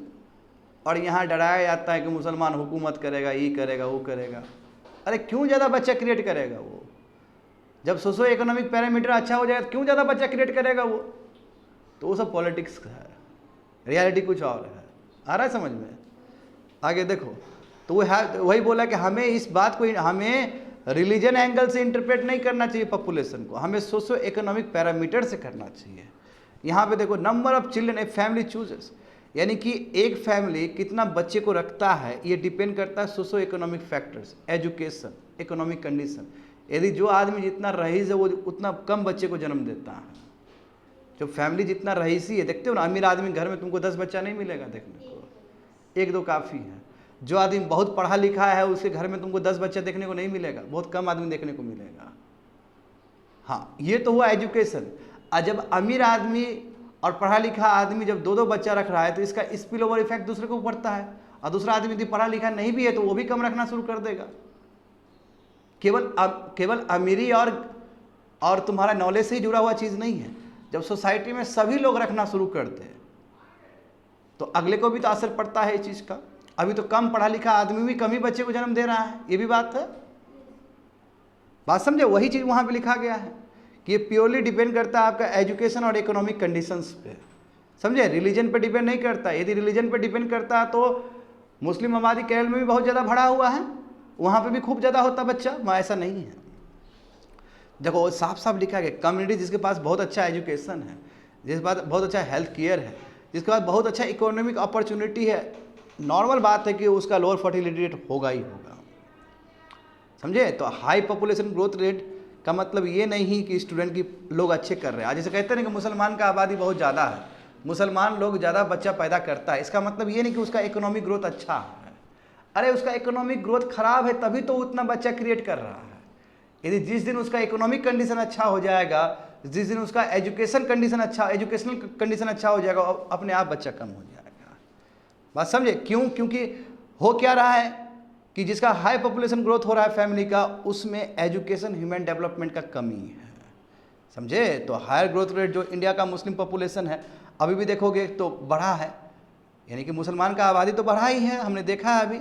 और यहाँ डराया जाता है कि मुसलमान हुकूमत करेगा, ये करेगा, वो करेगा। अरे क्यों ज़्यादा बच्चा क्रिएट करेगा वो? जब सोशो इकोनॉमिक पैरामीटर अच्छा हो जाएगा क्यों ज़्यादा बच्चा क्रिएट करेगा वो? तो वो सब पॉलिटिक्स है, रियलिटी कुछ और है। आ रहा है समझ में? आगे देखो, तो वही बोला कि हमें इस बात को, हमें रिलीजन एंगल से इंटरप्रेट नहीं करना चाहिए पॉपुलेशन को, हमें सोशो इकोनॉमिक पैरामीटर से करना चाहिए। यहाँ पे देखो, number of children a family chooses, यानी कि एक फैमिली कितना बच्चे को रखता है ये डिपेंड करता है socio economic factors, education, economic condition. यदि जो आदमी जितना रईस है वो उतना कम बच्चे को जन्म देता है। जो फैमिली जितना रईसी है, देखते हो ना, अमीर आदमी घर में तुमको 10 बच्चा नहीं मिलेगा देखने को, 1-2 काफ़ी है। जो आदमी बहुत पढ़ा लिखा है उसके घर में तुमको 10 बच्चा देखने को नहीं मिलेगा, बहुत कम आदमी देखने को मिलेगा। हाँ, ये तो हुआ एजुकेशन। और जब अमीर आदमी और पढ़ा लिखा आदमी जब 2-2 बच्चा रख रहा है तो इसका स्पिल ओवर इफेक्ट दूसरे को पड़ता है। और दूसरा आदमी यदि पढ़ा लिखा नहीं भी है तो वो भी कम रखना शुरू कर देगा। केवल अमीरी और तुम्हारा नॉलेज से ही जुड़ा हुआ चीज़ नहीं है। जब सोसाइटी में सभी लोग रखना शुरू करते हैं तो अगले को भी तो असर पड़ता है इस चीज़ का। अभी तो कम पढ़ा लिखा आदमी भी कम ही बच्चे को जन्म दे रहा है, ये भी बात है। बात समझे, वही चीज़ वहाँ पे लिखा गया है कि ये प्योरली डिपेंड करता है आपका एजुकेशन और इकोनॉमिक कंडीशंस पे, समझे, रिलीजन पे डिपेंड नहीं करता। यदि रिलीजन पे डिपेंड करता है तो मुस्लिम आबादी केरल में भी बहुत ज़्यादा बढ़ा हुआ है, वहाँ पे भी खूब ज़्यादा होता बच्चा, वहाँ ऐसा नहीं है। देखो साफ साफ लिखा गया, कम्युनिटी जिसके पास बहुत अच्छा एजुकेशन है, जिसके पास बहुत अच्छा हेल्थ केयर है, जिसके पास बहुत अच्छा इकोनॉमिक अपॉर्चुनिटी है, नॉर्मल बात है कि उसका लोअर फर्टिलिटी रेट होगा ही होगा, समझे। तो हाई पॉपुलेशन ग्रोथ रेट का मतलब ये नहीं कि स्टूडेंट की लोग अच्छे कर रहे हैं। आज जैसे कहते हैं ना कि मुसलमान का आबादी बहुत ज़्यादा है, मुसलमान लोग ज़्यादा बच्चा पैदा करता है, इसका मतलब ये नहीं कि उसका इकोनॉमिक ग्रोथ अच्छा है। अरे उसका इकोनॉमिक ग्रोथ खराब है तभी तो उतना बच्चा क्रिएट कर रहा है। यदि जिस दिन उसका इकोनॉमिक कंडीशन अच्छा हो जाएगा, जिस दिन उसका एजुकेशनल कंडीशन अच्छा हो जाएगा, अपने आप बच्चा कम हो जाएगा। बात समझे क्यों? क्योंकि हो क्या रहा है कि जिसका हाई पॉपुलेशन ग्रोथ हो रहा है फैमिली का, उसमें एजुकेशन ह्यूमन डेवलपमेंट का कमी है, समझे। तो हायर ग्रोथ रेट जो इंडिया का मुस्लिम पॉपुलेशन है अभी भी देखोगे तो बढ़ा है, यानी कि मुसलमान का आबादी तो बढ़ा ही है, हमने देखा है अभी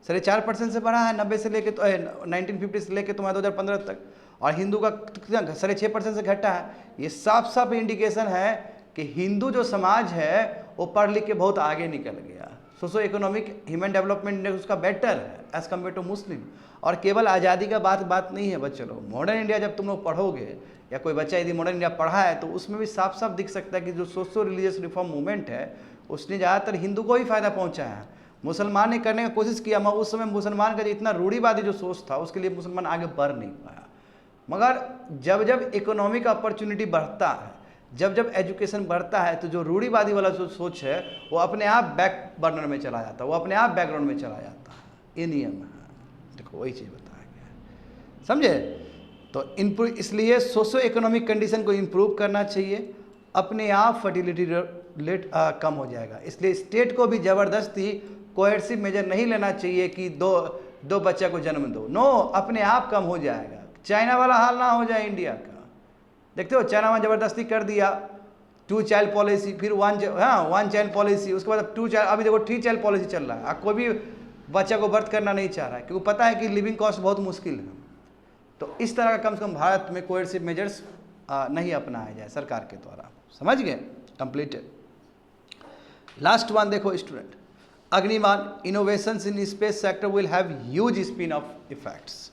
4.5% से बढ़ा है 90 से लेके तो 1950 से लेके तुम्हारा 2015 तक, और हिंदू का 6.5% से घटा है। ये साफ साफ इंडिकेशन है कि हिंदू जो समाज है वो पढ़ लिख के बहुत आगे निकल गया, socio economic human development index उसका बेटर है एज कम्पेयर टू मुस्लिम। और केवल आज़ादी का बात नहीं है बच्चों लोग, मॉडर्न इंडिया जब तुम लोग पढ़ोगे या कोई बच्चा यदि मॉडर्न इंडिया पढ़ा है तो उसमें भी साफ साफ दिख सकता है कि जो सोशो रिलीजियस रिफॉर्म मूवमेंट है उसने ज़्यादातर हिंदू को ही फ़ायदा पहुँचाया है। मुसलमान ने करने की कोशिश किया, मगर उस समय मुसलमान का जो इतना रूढ़िवादी जो सोच था उसके लिए मुसलमान आगे बढ़ नहीं पाया। मगर जब जब इकोनॉमिक अपॉर्चुनिटी बढ़ता है, जब जब एजुकेशन बढ़ता है, तो जो रूढ़िवादी वाला जो सोच है वो अपने आप बैक बर्नर में चला जाता है, वो अपने आप बैकग्राउंड में चला जाता है। ये नियम है, देखो वही चीज़ बताया गया है, समझे। तो इसलिए सोशो इकोनॉमिक कंडीशन को इम्प्रूव करना चाहिए, अपने आप फर्टिलिटी रेट कम हो जाएगा। इसलिए स्टेट को भी ज़बरदस्ती कोएर्सिव मेजर नहीं लेना चाहिए कि दो बच्चा को जन्म दो, नो, अपने आप कम हो जाएगा। चाइना वाला हाल ना हो जाए इंडिया का। देखते हो चाइना में ज़बरदस्ती कर दिया 2 चाइल्ड पॉलिसी, फिर 1 चाइल्ड पॉलिसी, उसके बाद 2 चाइल्ड, अभी देखो 3 चाइल्ड पॉलिसी चल रहा है। कोई भी बच्चा को बर्थ करना नहीं चाह रहा है क्योंकि पता है कि लिविंग कॉस्ट बहुत मुश्किल है। तो इस तरह का कम से कम भारत में कोएर्सिव मेजर्स नहीं अपनाया जाए सरकार के द्वारा, समझ गए। कंप्लीटेड। लास्ट वन देखो student, Agniman innovations in space sector will have huge spin off effects.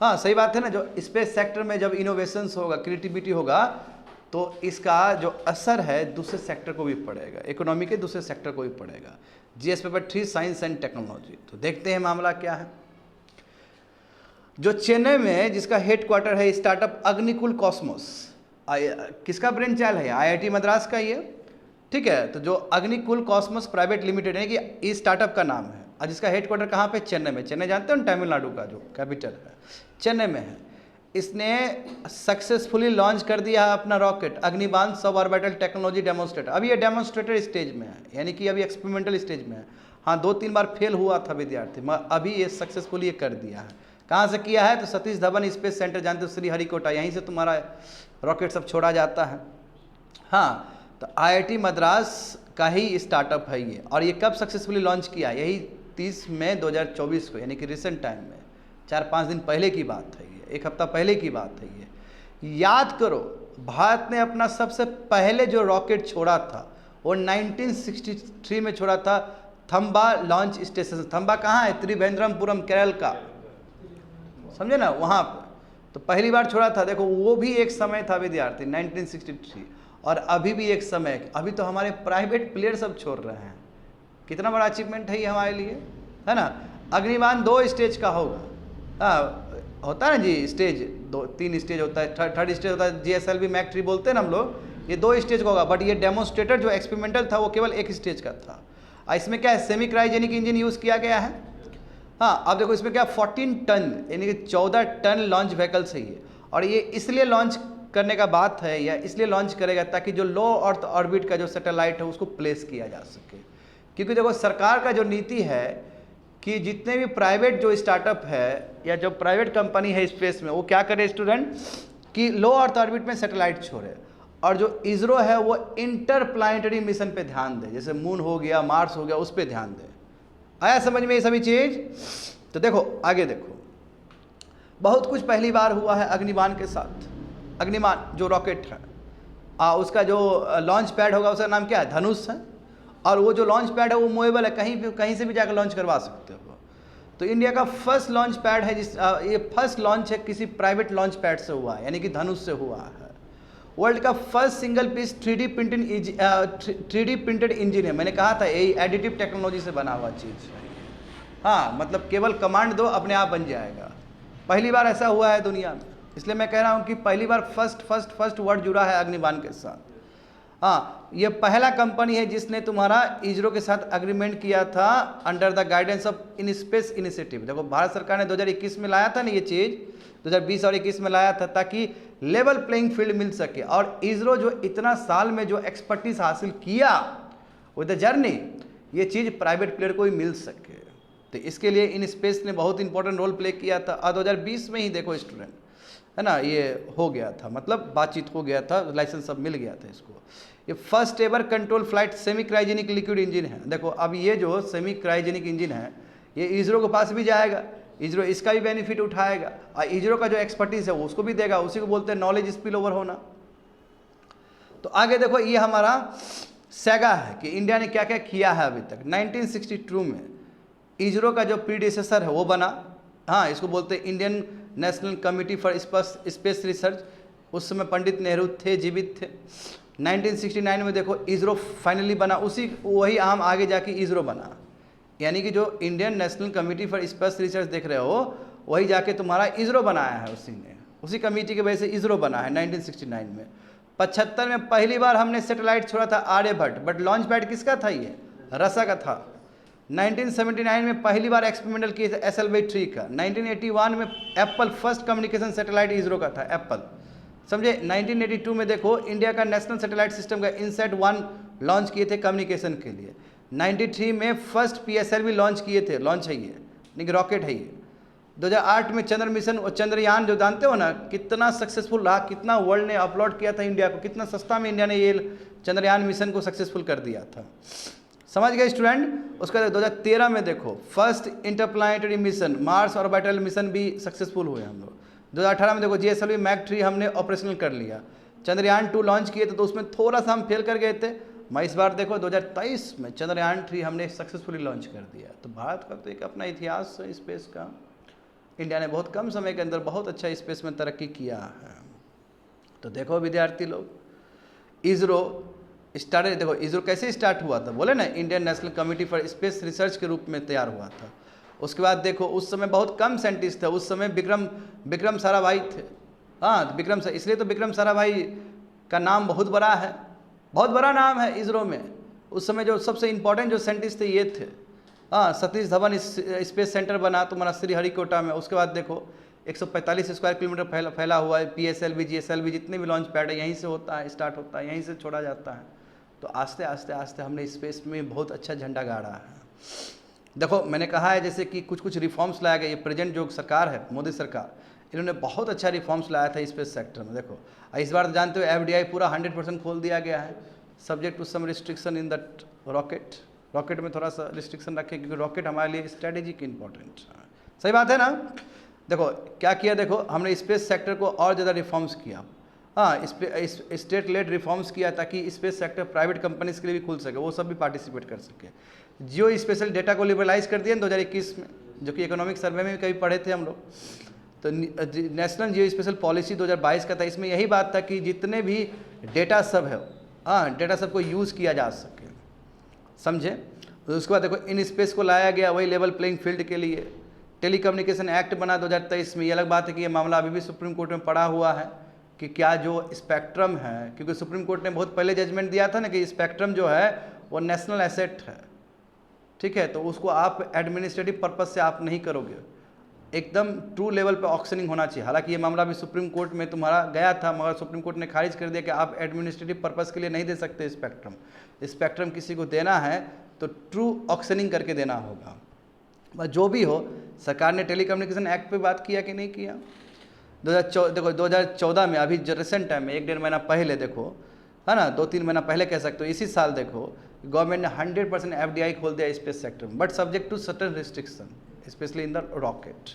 हाँ सही बात है ना, जो स्पेस सेक्टर में जब इनोवेशंस होगा, क्रिएटिविटी होगा, तो इसका जो असर है दूसरे सेक्टर को भी पड़ेगा, इकोनॉमी के दूसरे सेक्टर को भी पड़ेगा। GS paper 3 science and technology. तो देखते हैं मामला क्या है। जो चेन्नई में जिसका हेडक्वार्टर है स्टार्टअप अग्निकुल कॉस्मोस, किसका ब्रेन चाइल्ड है? आईआईटी मद्रास का ये, ठीक है। तो जो अग्निकुल कॉस्मोस प्राइवेट लिमिटेड है कि इस स्टार्टअप का नाम है, और जिसका हेडक्वार्टर कहाँ पे? चेन्नई में। चेन्नई जानते हो ना, तमिलनाडु का जो कैपिटल है, चेन्नई में है। इसने सक्सेसफुली लॉन्च कर दिया है अपना rocket अग्निबाण sub orbital technology demonstrator. अभी ये डेमोन्स्ट्रेटर स्टेज में है, यानी कि अभी एक्सपेरिमेंटल स्टेज में है। हाँ 2-3 बार फेल हुआ था विद्यार्थी, मगर अभी ये सक्सेसफुली ये कर दिया है। कहाँ से किया है? तो सतीश धवन स्पेस सेंटर, जानते हो श्रीहरिकोटा, यहीं से तुम्हारा रॉकेट सब छोड़ा जाता है। हाँ तो आईआईटी मद्रास का ही स्टार्टअप है ये, और ये कब सक्सेसफुली लॉन्च किया? यही 30 मई 2024 को, यानी कि रिसेंट टाइम में, 4-5 दिन पहले की बात है ये, 1 हफ्ता पहले की बात है ये। याद करो भारत ने अपना सबसे पहले जो रॉकेट छोड़ा था वो 1963 में छोड़ा था, थम्बा लॉन्च स्टेशन। थम्बा कहाँ है? त्रिवेंद्रमपुरम केरल का, समझे ना, वहाँ पर तो पहली बार छोड़ा था। देखो वो भी एक समय था विद्यार्थी 1963, और अभी भी एक समय। अभी तो हमारे प्राइवेट प्लेयर सब छोड़ रहे हैं, कितना बड़ा अचीवमेंट है ये हमारे लिए, है ना। अग्निबाण 2 स्टेज का होगा, हाँ होता है ना जी, स्टेज 2-3 स्टेज होता है, थर्ड स्टेज होता है GSLV मैक 3 बोलते हैं ना हम लोग, ये 2 स्टेज का होगा। बट ये डेमोन्स्ट्रेटर जो एक्सपेरिमेंटल था वो केवल 1 स्टेज का था। इसमें क्या है? सेमी क्रायोजेनिक इंजन यूज़ किया गया है। हाँ अब देखो इसमें क्या 14 टन यानी कि 14 टन लॉन्च व्हीकल्स है ये, और ये इसलिए लॉन्च करने का बात है, या इसलिए लॉन्च करेगा ताकि जो लो अर्थ ऑर्बिट का जो सैटेलाइट है उसको प्लेस किया जा सके। क्योंकि देखो सरकार का जो नीति है कि जितने भी प्राइवेट जो स्टार्टअप है या जो प्राइवेट कंपनी है स्पेस में, वो क्या करे स्टूडेंट, कि लो अर्थ ऑर्बिट में सैटेलाइट छोड़े, और जो इसरो है वो इंटर प्लानिटरी मिशन पे ध्यान दे, जैसे मून हो गया, मार्स हो गया, उस पर ध्यान दे। आया समझ में ये सभी चीज? तो देखो आगे देखो, बहुत कुछ पहली बार हुआ है अग्निबाण के साथ। अग्निबाण जो रॉकेट है, उसका जो लॉन्च पैड होगा उसका नाम क्या है? धनुष है। और वो जो लॉन्च पैड है वो मूवेबल है, कहीं से भी जाकर लॉन्च करवा सकते हो। तो इंडिया का फर्स्ट लॉन्च पैड है ये फर्स्ट लॉन्च है किसी प्राइवेट लॉन्च पैड से हुआ है, यानी कि धनुष से हुआ है। वर्ल्ड का first single piece 3D printed engine है। मैंने कहा था यही एडिटिव टेक्नोलॉजी से बना हुआ चीज़ है। हाँ, मतलब केवल कमांड दो अपने आप बन जाएगा। पहली बार ऐसा हुआ है दुनिया में, इसलिए मैं कह रहा हूँ कि पहली बार फर्स्ट वर्ड जुड़ा है अग्निबाण के साथ। हाँ, ये पहला कंपनी है जिसने तुम्हारा इसरो के साथ अग्रीमेंट किया था under the guidance of in space initiative. देखो भारत सरकार ने 2021 में लाया था ना ये चीज़, 2020 और 21 में लाया था ताकि लेवल प्लेइंग फील्ड मिल सके। और इसरो जो इतना साल में जो एक्सपर्टीज हासिल किया विद द जर्नी, ये चीज़ प्राइवेट प्लेयर को ही मिल सके। तो इसके लिए इन स्पेस ने बहुत इंपॉर्टेंट रोल प्ले किया था। और 2020 में ही देखो स्टूडेंट है ना, ये हो गया था, मतलब बातचीत हो गया था, लाइसेंस सब मिल गया था इसको। ये first ever control flight semi cryogenic liquid engine है। देखो अब ये जो सेमी क्रायोजेनिक इंजन है ये इसरो के पास भी जाएगा, इसरो इसका भी बेनिफिट उठाएगा और इसरो का जो एक्सपर्टीज है वो उसको भी देगा। उसी को बोलते हैं नॉलेज स्पिल ओवर होना। तो आगे देखो, ये हमारा सेगा है कि इंडिया ने क्या क्या किया है अभी तक। 1962 में इसरो का जो प्रीडिसेसर है वो बना। हाँ, इसको बोलते हैं Indian national committee for space research. उस समय पंडित नेहरू थे, जीवित थे। 1969 में देखो इसरो फाइनली बना, वही आम आगे जाके इसरो बना। यानी कि जो Indian national committee for space research देख रहे हो वही जाके तुम्हारा इसरो बनाया है उसी ने, उसी कमेटी की वजह से इसरो बना है 1969 में। 75 में पहली बार हमने सैटेलाइट छोड़ा था आर्यभट्ट, बट लॉन्च पैड किसका था? ये रसा का था। 1979 में पहली बार एक्सपेरिमेंटल किए थे SLV-3 का। 1981 में Apple first communication satellite ISRO का था, एप्पल, समझे। 1982 में देखो इंडिया का नेशनल सैटेलाइट सिस्टम का INSAT-1 लॉन्च किए थे कम्युनिकेशन के लिए। 93 में फर्स्ट PSLV लॉन्च किए थे, लॉन्च है ये, नहीं रॉकेट है ये। 2008 में चंद्र मिशन और चंद्रयान जो जानते हो ना कितना सक्सेसफुल रहा, कितना वर्ल्ड ने अपलोड किया था इंडिया को, कितना सस्ता में इंडिया ने ये चंद्रयान मिशन को सक्सेसफुल कर दिया था, समझ गए स्टूडेंट। उसके बाद 2013 में देखो first interplanetary mission Mars orbital mission भी सक्सेसफुल हुए हम लोग। 2018 में देखो GSLV Mach-3 हमने ऑपरेशनल कर लिया। चंद्रयान 2 लॉन्च किए थे तो उसमें थोड़ा सा हम फेल कर गए थे। मैं इस बार देखो 2023 में चंद्रयान 3 हमने सक्सेसफुली लॉन्च कर दिया। तो भारत का तो एक अपना इतिहास है स्पेस का। इंडिया ने बहुत कम समय के अंदर बहुत अच्छा स्पेस में तरक्की किया है। तो देखो विद्यार्थी लोग, इसरो स्टार्ट, देखो इसरो कैसे स्टार्ट हुआ था, बोले ना Indian national committee for space research के रूप में तैयार हुआ था। उसके बाद देखो उस समय बहुत कम साइंटिस्ट थे, उस समय विक्रम साराभाई थे। हाँ, इसलिए तो विक्रम साराभाई का नाम बहुत बड़ा है, बहुत बड़ा नाम है इसरो में। उस समय जो सबसे इम्पोर्टेंट जो साइंटिस्ट थे ये थे। हाँ, सतीश धवन स्पेस सेंटर बना तुम्हारा श्रीहरिकोटा में। उसके बाद देखो 145 स्क्वायर किलोमीटर फैला हुआ है। PSLV GSLV जितने भी लॉन्च पैड है यहीं से होता है, स्टार्ट होता है, यहीं से छोड़ा जाता है। तो आस्ते आस्ते हमने स्पेस में बहुत अच्छा झंडा गाड़ा है। देखो मैंने कहा है जैसे कि कुछ रिफॉर्म्स लाया गया। ये प्रेजेंट जो सरकार है, मोदी सरकार, इन्होंने बहुत अच्छा रिफॉर्म्स लाया था स्पेस सेक्टर में। देखो इस बार जानते हो FDI पूरा 100% खोल दिया गया है, subject to some restriction in that rocket में थोड़ा सा रिस्ट्रिक्शन रखें क्योंकि रॉकेट हमारे लिए स्ट्रेटेजिक इंपॉर्टेंट। सही बात है ना। देखो क्या किया, देखो हमने स्पेस सेक्टर को और ज़्यादा रिफॉर्म्स किया। हाँ, स्टेट लेड रिफॉर्म्स किया ताकि स्पेस सेक्टर प्राइवेट कंपनीज के लिए भी खुल सके, वो सब भी पार्टिसिपेट कर सके। जियो स्पेशल डेटा को लिबरलाइज कर दिया 2021 में, जो कि इकोनॉमिक सर्वे में भी कभी पढ़े थे हम लोग। तो नेशनल जियो स्पेशल पॉलिसी 2022 का था। इसमें यही बात था कि जितने भी डेटा सब है, हाँ, डेटा सब को यूज़ किया जा सके, समझे। तो उसके बाद देखो इन स्पेस को लाया गया वही लेवल प्लेइंग फील्ड के लिए। टेलीकम्युनिकेशन एक्ट बना 2023 में। ये अलग बात है कि ये मामला अभी भी सुप्रीम कोर्ट में पड़ा हुआ है कि क्या जो स्पेक्ट्रम है, क्योंकि सुप्रीम कोर्ट ने बहुत पहले जजमेंट दिया था ना कि स्पेक्ट्रम जो है वो नेशनल एसेट है, ठीक है। तो उसको आप एडमिनिस्ट्रेटिव पर्पस से आप नहीं करोगे, एकदम ट्रू लेवल पे ऑक्शनिंग होना चाहिए। हालांकि ये मामला भी सुप्रीम कोर्ट में तुम्हारा गया था, मगर सुप्रीम कोर्ट ने खारिज कर दिया कि आप एडमिनिस्ट्रेटिव पर्पस के लिए नहीं दे सकते स्पेक्ट्रम किसी को देना है तो ट्रू ऑक्शनिंग करके देना होगा। बस जो भी हो, सरकार ने टेलीकम्युनिकेशन एक्ट पे बात किया कि नहीं किया। 2014 में, अभी रिसेंट टाइम में 1-1.5 महीना पहले देखो, है ना, 2-3 महीना पहले कह सकते हो, इसी साल देखो गवर्नमेंट ने 100% FDI खोल दिया स्पेस सेक्टर में, but subject to certain restriction, specially in the rocket.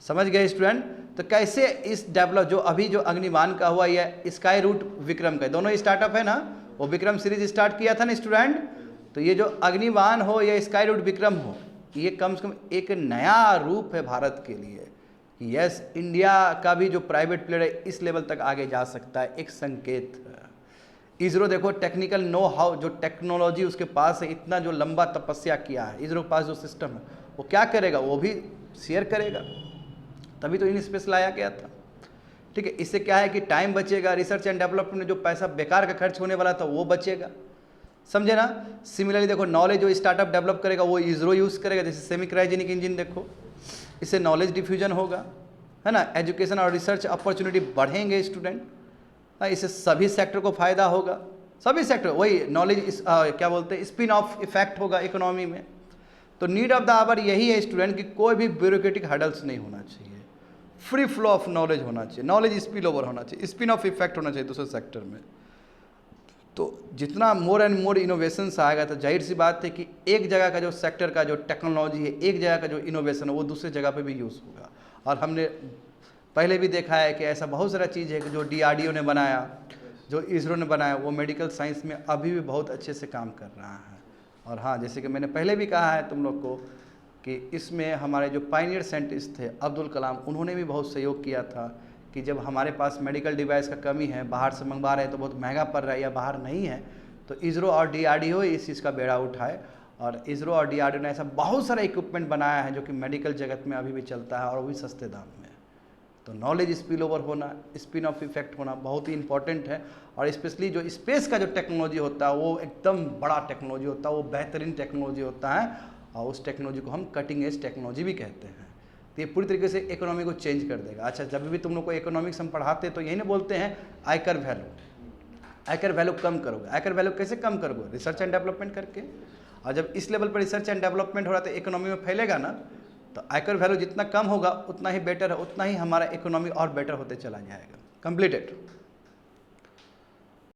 समझ गए स्टूडेंट? तो कैसे इस डेवलप जो अभी जो अग्निबाण का हुआ या स्काई रूट विक्रम का, दोनों स्टार्टअप है ना, वो विक्रम सीरीज स्टार्ट किया था ना स्टूडेंट। तो ये जो अग्निबाण हो या स्काई रूट विक्रम हो, ये कम से कम एक नया रूप है भारत के लिए कि यस, इंडिया का भी जो प्राइवेट प्लेयर है इस लेवल तक आगे जा सकता है, एक संकेत है। इसरो देखो टेक्निकल नो हाउ, जो टेक्नोलॉजी उसके पास है, इतना जो लंबा तपस्या किया है, इसरो के पास जो सिस्टम है वो क्या करेगा, वो भी शेयर करेगा, तभी तो इन स्पेस लाया गया था। ठीक है, इससे क्या है कि टाइम बचेगा, रिसर्च एंड डेवलपमेंट में जो पैसा बेकार का खर्च होने वाला था वो बचेगा, समझे ना। सिमिलरली देखो नॉलेज जो स्टार्टअप डेवलप करेगा वो इसरो यूज़ करेगा, जैसे सेमी क्रायोजेनिक इंजन देखो, इससे नॉलेज डिफ्यूजन होगा, है ना, एजुकेशन और रिसर्च अपॉर्चुनिटी बढ़ेंगे स्टूडेंट, इससे सभी सेक्टर को फायदा होगा, सभी सेक्टर, वही नॉलेज क्या बोलते हैं स्पिन ऑफ इफेक्ट होगा इकोनॉमी में। तो नीड ऑफ द आवर यही है स्टूडेंट कि कोई भी ब्यूरोक्रेटिक हर्डल्स नहीं होना चाहिए, फ्री फ्लो ऑफ नॉलेज होना चाहिए, नॉलेज स्पिल ओवर होना चाहिए, स्पिन ऑफ इफेक्ट होना चाहिए दूसरे सेक्टर में। तो जितना मोर एंड मोर इनोवेशंस आएगा तो जाहिर सी बात है कि एक जगह का जो सेक्टर का जो टेक्नोलॉजी है, एक जगह का जो इनोवेशन है वो दूसरे जगह पे भी यूज़ होगा। और हमने पहले भी देखा है कि ऐसा बहुत सारा चीज़ है कि जो DRDO ने बनाया, जो इसरो ने बनाया, वो मेडिकल साइंस में अभी भी बहुत अच्छे से काम कर रहा है। और हाँ, जैसे कि मैंने पहले भी कहा है तुम लोग को कि इसमें हमारे जो पायनियर साइंटिस्ट थे अब्दुल कलाम, उन्होंने भी बहुत सहयोग किया था कि जब हमारे पास मेडिकल डिवाइस का कमी है, बाहर से मंगवा रहे हैं तो बहुत महंगा पड़ रहा है या बाहर नहीं है, तो इसरो और DRDO इस चीज़ का बेड़ा उठाए। और इसरो और DRDO ने ऐसा बहुत सारा इक्विपमेंट बनाया है जो कि मेडिकल जगत में अभी भी चलता है और वो भी सस्ते दाम में। तो नॉलेज स्पिल ओवर होना, स्पिन ऑफ इफेक्ट होना बहुत ही इंपॉर्टेंट है। और स्पेशली जो स्पेस का जो टेक्नोलॉजी होता है वो एकदम बड़ा टेक्नोलॉजी होता है, वो बेहतरीन टेक्नोलॉजी होता है, और उस टेक्नोलॉजी को हम कटिंग एज टेक्नोलॉजी भी कहते हैं। तो ये पूरी तरीके से इकोनॉमी को चेंज कर देगा। अच्छा, जब भी तुम लोग को इकोनॉमिक्स हम पढ़ाते हैं तो यही ना बोलते हैं आयकर वैल्यू, आयकर वैल्यू कम करोगे। आयकर वैल्यू कैसे कम करोगे? रिसर्च एंड डेवलपमेंट करके। और जब इस लेवल पर रिसर्च एंड डेवलपमेंट हो रहा है तो इकोनॉमी में फैलेगा ना, तो आयकर वैल्यू जितना कम होगा उतना ही बेटर है, उतना ही हमारा इकोनॉमी और बेटर होते चला जाएगा। कंप्लीटेड।